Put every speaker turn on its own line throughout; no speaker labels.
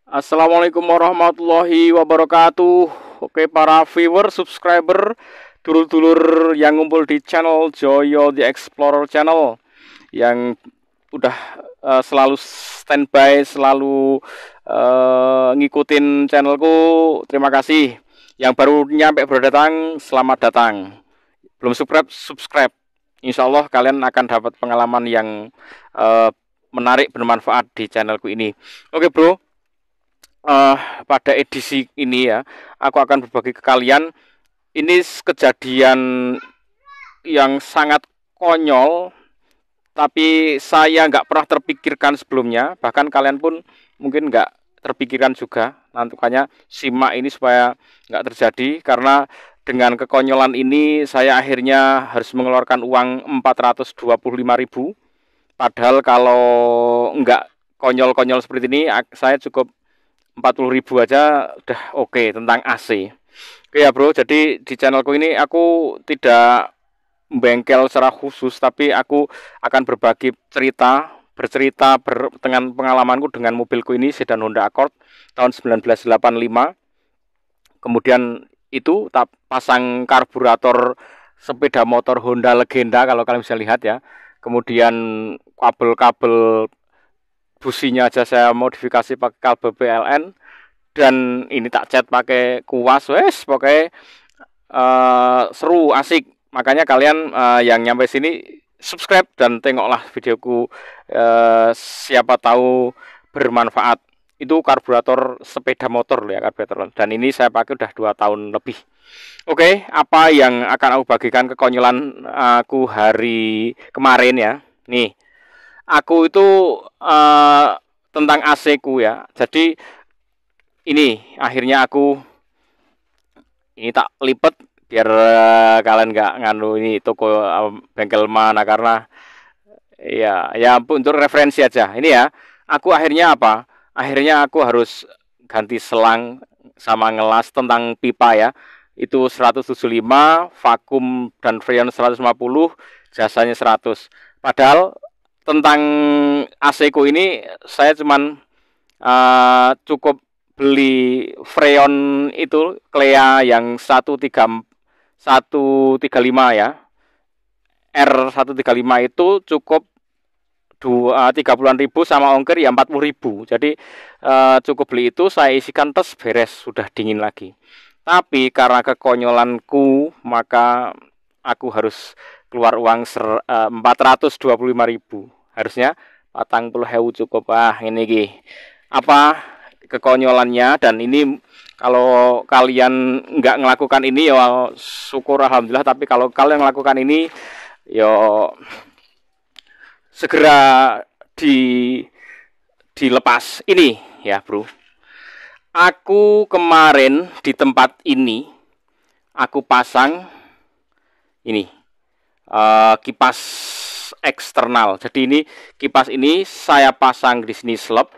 Assalamualaikum warahmatullahi wabarakatuh. Oke, para viewer, subscriber, dulur-dulur yang ngumpul di channel Joyo the Explorer channel yang udah selalu standby, selalu ngikutin channelku. Terima kasih. Yang baru nyampe baru datang, selamat datang. Belum subscribe, subscribe. Insya Allah kalian akan dapat pengalaman yang eh, menarik, bermanfaat di channelku ini. Oke, bro. eh Pada edisi ini ya, aku akan berbagi ke kalian ini kejadian yang sangat konyol, tapi saya nggak pernah terpikirkan sebelumnya, bahkan kalian pun mungkin nggak terpikirkan juga. Nantinya simak ini supaya nggak terjadi, karena dengan kekonyolan ini saya akhirnya harus mengeluarkan uang 425.000. Padahal kalau nggak konyol-konyol seperti ini, saya cukup 40.000 aja udah oke tentang AC. Oke ya bro, jadi di channelku ini aku tidak bengkel secara khusus, tapi aku akan berbagi bercerita dengan pengalamanku dengan mobilku ini, sedan Honda Accord tahun 1985. Kemudian itu tak pasang karburator sepeda motor Honda Legenda kalau kalian bisa lihat ya. Kemudian kabel-kabel businya aja saya modifikasi pakai kabel PLN, dan ini tak cat pakai kuas, wes pakai seru, asik. Makanya kalian yang nyampe sini subscribe dan tengoklah videoku, siapa tahu bermanfaat. Itu karburator sepeda motor ya, karburator, dan ini saya pakai udah 2 tahun lebih. Oke, apa yang akan aku bagikan kekonyolan aku hari kemarin ya. Nih, aku itu uh, tentang AC ku ya. Jadi ini akhirnya aku ini tak lipet biar kalian nggak nganu ini toko bengkel mana, karena ya untuk referensi aja. Ini ya, aku akhirnya apa? Akhirnya aku harus ganti selang sama ngelas tentang pipa ya. Itu 175, vakum dan freon 150, jasanya 100. Padahal tentang AC ku ini saya cuman cukup beli freon itu Clea yang 135 ya. R135 itu cukup 30-an ribu sama ongkir ya 40.000. Jadi cukup beli itu, saya isikan tes, beres, sudah dingin lagi. Tapi karena kekonyolanku, maka aku harus keluar uang 425.000. Harusnya 40.000 cukup. Ini apa kekonyolannya. Dan ini kalau kalian nggak melakukan ini ya syukur alhamdulillah, tapi kalau kalian melakukan ini ya segera di dilepas ini ya bro. Aku kemarin di tempat ini aku pasang ini kipas eksternal. Jadi ini kipas ini saya pasang di sini slab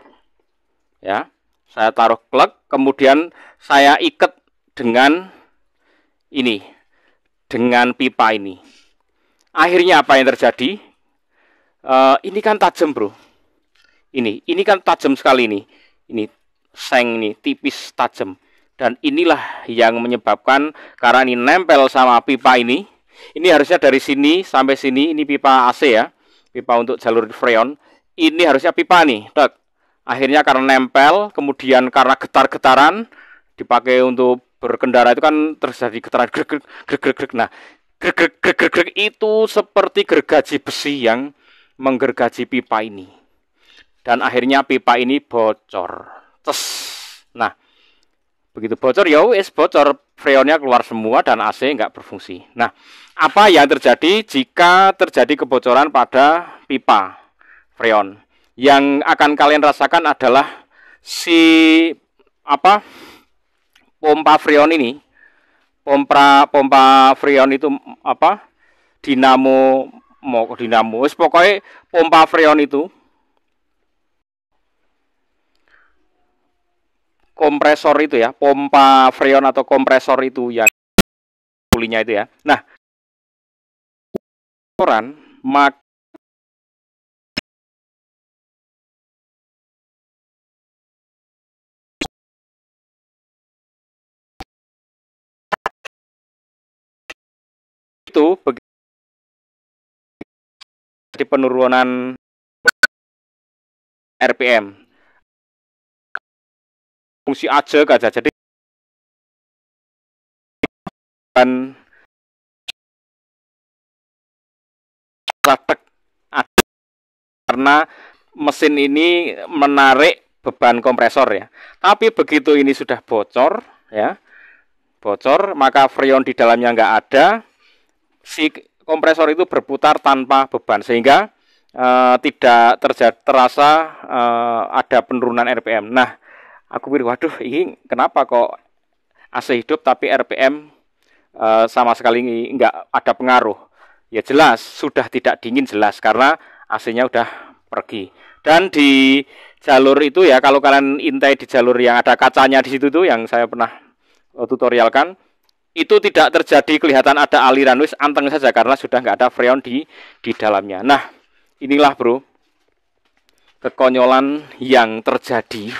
ya. Saya taruh plug, kemudian saya ikat dengan ini, dengan pipa ini. Akhirnya apa yang terjadi? Ini kan tajam bro. Ini kan tajam sekali ini. Ini seng ini tipis tajam. Dan inilah yang menyebabkan, karena ini nempel sama pipa ini. Ini harusnya dari sini sampai sini, ini pipa AC ya. Pipa untuk jalur freon. Ini harusnya pipa nih, dek. Akhirnya karena nempel, kemudian karena getar-getaran, dipakai untuk berkendara itu kan terjadi getaran grek grek grek grek. Nah, grek grek grek grek grek itu seperti gergaji besi yang menggergaji pipa ini. Dan akhirnya pipa ini bocor. Tes. Nah, begitu bocor ya wis bocor, freonnya keluar semua dan AC nggak berfungsi. Nah, apa yang terjadi jika terjadi kebocoran pada pipa freon? Yang akan kalian rasakan adalah si apa pompa freon ini, pompa freon itu apa, dinamo wis pokoknya pompa freon itu, kompresor itu ya, pompa freon atau kompresor itu yang pulinya itu ya. Nah, koran mak itu di penurunan RPM fungsi aja aja, jadi kan karena mesin ini menarik beban kompresor ya. Tapi begitu ini sudah bocor ya, bocor maka freon di dalamnya nggak ada, si kompresor itu berputar tanpa beban sehingga tidak terasa ada penurunan RPM. Nah, aku pikir waduh ini kenapa kok AC hidup tapi RPM sama sekali nggak ada pengaruh. Ya jelas sudah tidak dingin jelas karena AC-nya udah pergi. Dan di jalur itu ya kalau kalian intai di jalur yang ada kacanya di situ tuh yang saya pernah tutorialkan, itu tidak terjadi kelihatan ada aliran, wis anteng saja karena sudah nggak ada freon di dalamnya. Nah, inilah bro kekonyolan yang terjadi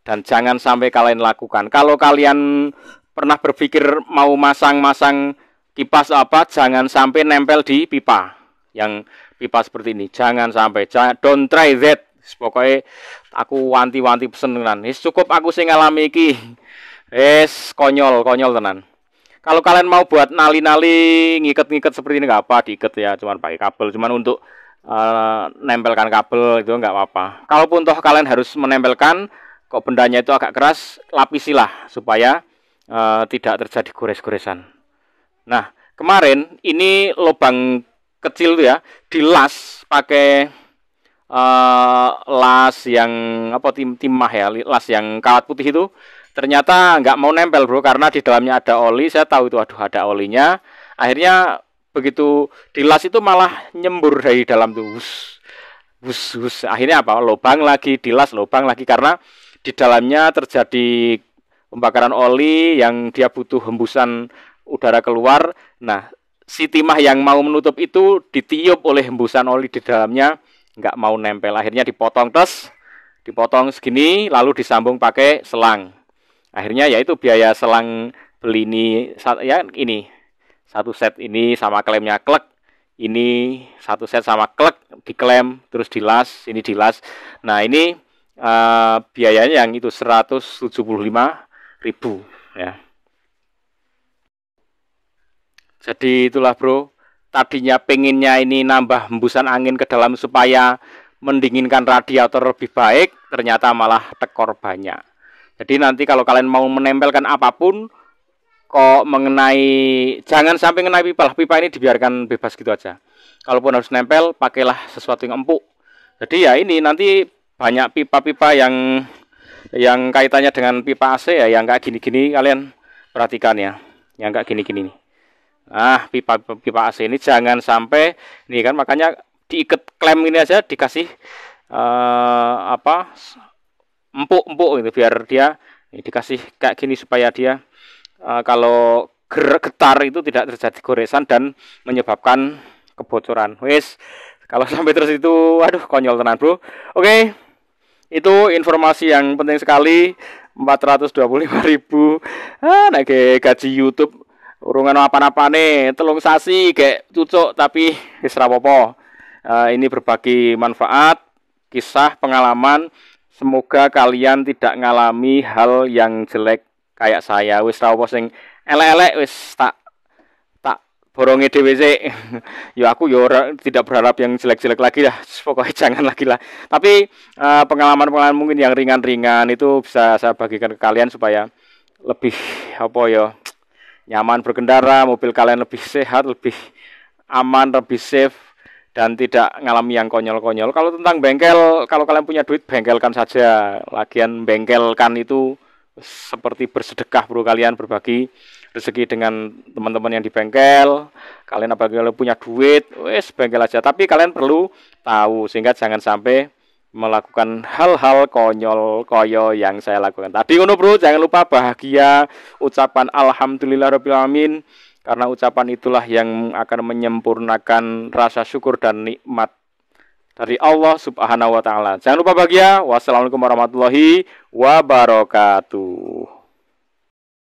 dan jangan sampai kalian lakukan. Kalau kalian pernah berpikir mau masang kipas apa, jangan sampai nempel di pipa yang pipa seperti ini. Jangan sampai, don't try that. Pokoknya aku wanti-wanti pesen tenan. Cukup aku sing ngalami iki. Konyol tenan. Kalau kalian mau buat nali-nali, ngiket-ngiket seperti ini nggak apa, diiket ya, cuman pakai kabel, cuman untuk nempelkan kabel itu nggak apa-apa. Kalaupun toh kalian harus menempelkan, kok bendanya itu agak keras, lapisilah supaya tidak terjadi gores-goresan. Nah, kemarin ini lubang kecil tuh ya, dilas pakai las yang apa timah ya, las yang kawat putih itu. Ternyata nggak mau nempel bro, karena di dalamnya ada oli. Saya tahu itu, aduh ada olinya. Akhirnya begitu dilas itu malah nyembur dari dalam tuh. Bus. Akhirnya apa? Lubang lagi, dilas lubang lagi karena di dalamnya terjadi pembakaran oli yang dia butuh hembusan udara keluar. Nah, si timah yang mau menutup itu ditiup oleh hembusan oli di dalamnya, nggak mau nempel. Akhirnya dipotong segini, lalu disambung pakai selang. Akhirnya ya itu biaya selang beli ini ya ini satu set ini sama klemnya klek, ini satu set sama klek diklem terus dilas, ini dilas. Nah ini biayanya yang itu 175.000 ya. Jadi itulah bro, tadinya pengennya ini nambah hembusan angin ke dalam supaya mendinginkan radiator lebih baik, ternyata malah tekor banyak. Jadi nanti kalau kalian mau menempelkan apapun, kok jangan sampai mengenai pipa. Pipa ini dibiarkan bebas gitu aja. Kalaupun harus nempel, pakailah sesuatu yang empuk. Jadi ya ini nanti banyak pipa-pipa yang kaitannya dengan pipa AC ya, yang kayak gini-gini kalian perhatikan ya, yang kayak gini-gini nih. Nah, pipa AC ini jangan sampai nih kan, makanya diikat klem ini aja dikasih empuk gitu biar dia dikasih kayak gini supaya dia kalau getar itu tidak terjadi goresan dan menyebabkan kebocoran. Wes kalau sampai terus itu aduh konyol tenan bro. Oke, itu informasi yang penting sekali. 425.000 naik gaji YouTube urungan apa-apa nih telung sasi kayak cucuk tapi wis ra apa-apa. Ini berbagi manfaat, kisah, pengalaman. Semoga kalian tidak ngalami hal yang jelek kayak saya. Wis ra apa sing elek-elek wis tak borongi dhewe sik. Ya aku ya tidak berharap yang jelek-jelek lagi lah. Pokoknya jangan lagi lah. Tapi pengalaman-pengalaman mungkin yang ringan-ringan itu bisa saya bagikan ke kalian supaya lebih nyaman berkendara, mobil kalian lebih sehat, lebih aman, lebih safe, dan tidak ngalami yang konyol-konyol. Kalau tentang bengkel, kalau kalian punya duit, bengkelkan saja. Lagian bengkelkan itu seperti bersedekah bro, kalian berbagi rezeki dengan teman-teman yang di bengkel. Kalian apalagi kalau punya duit, wes bengkel aja. Tapi kalian perlu tahu, sehingga jangan sampai melakukan hal-hal konyol koyo yang saya lakukan tadi. Bro, jangan lupa bahagia, ucapan alhamdulillahirobbilalamin. Karena ucapan itulah yang akan menyempurnakan rasa syukur dan nikmat dari Allah Subhanahu wa Ta'ala. Jangan lupa bahagia. Wassalamualaikum warahmatullahi wabarakatuh.